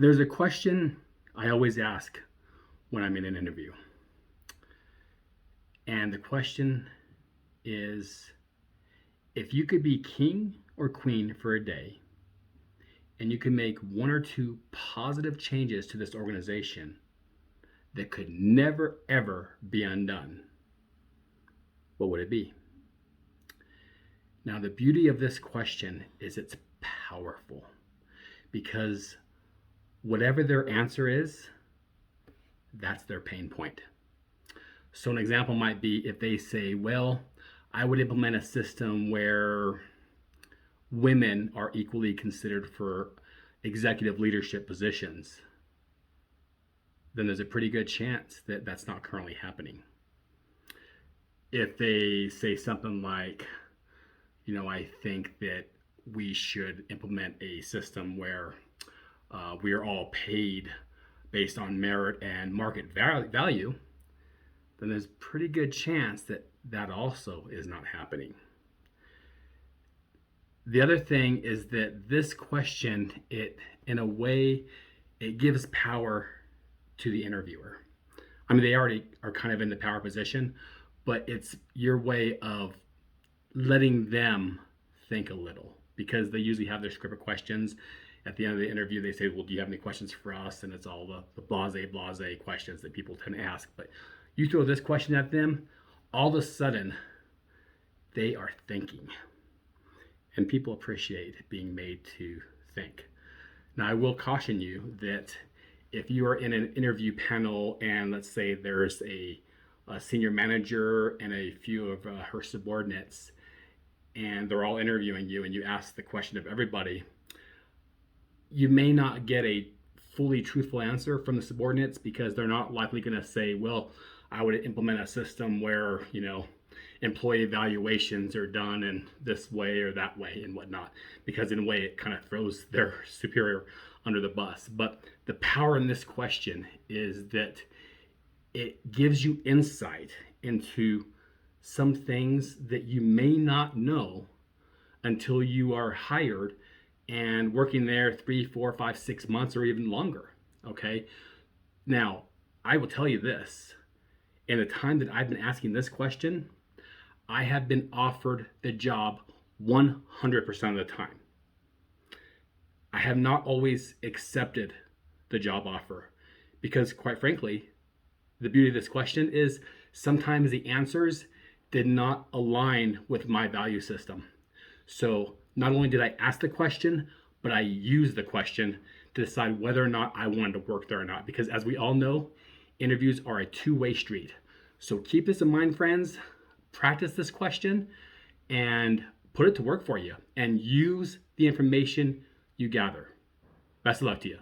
There's a question I always ask when I'm in an interview. And the question is, if you could be king or queen for a day, and you could make one or two positive changes to this organization that could never, ever be undone, what would it be? Now, the beauty of this question is it's powerful, because whatever their answer is, that's their pain point. So an example might be if they say, well, I would implement a system where women are equally considered for executive leadership positions, then there's a pretty good chance that that's not currently happening. If they say something like, I think that we should implement a system where we are all paid based on merit and market value, then there's a pretty good chance that that also is not happening. The other thing is that this question, in a way, it gives power to the interviewer. I mean, they already are kind of in the power position, but it's your way of letting them think a little, because they usually have their script of questions. At the end of the interview, they say, well, do you have any questions for us? And it's all the blase questions that people tend to ask. But you throw this question at them, all of a sudden, they are thinking. And people appreciate being made to think. Now, I will caution you that if you are in an interview panel and let's say there's a senior manager and a few of her subordinates, and they're all interviewing you, and you ask the question of everybody, you may not get a fully truthful answer from the subordinates, because they're not likely going to say, well, I would implement a system where, employee evaluations are done in this way or that way and whatnot, because in a way it kind of throws their superior under the bus. But the power in this question is that it gives you insight into some things that you may not know until you are hired and working there 3, 4, 5, 6 months or even longer. Okay. Now, I will tell you this, in the time that I've been asking this question, I have been offered the job 100% of the time. I have not always accepted the job offer, because quite frankly, the beauty of this question is sometimes the answers did not align with my value system. So not only did I ask the question, but I used the question to decide whether or not I wanted to work there or not. Because as we all know, interviews are a two-way street. So keep this in mind, friends. Practice this question and put it to work for you, and use the information you gather. Best of luck to you.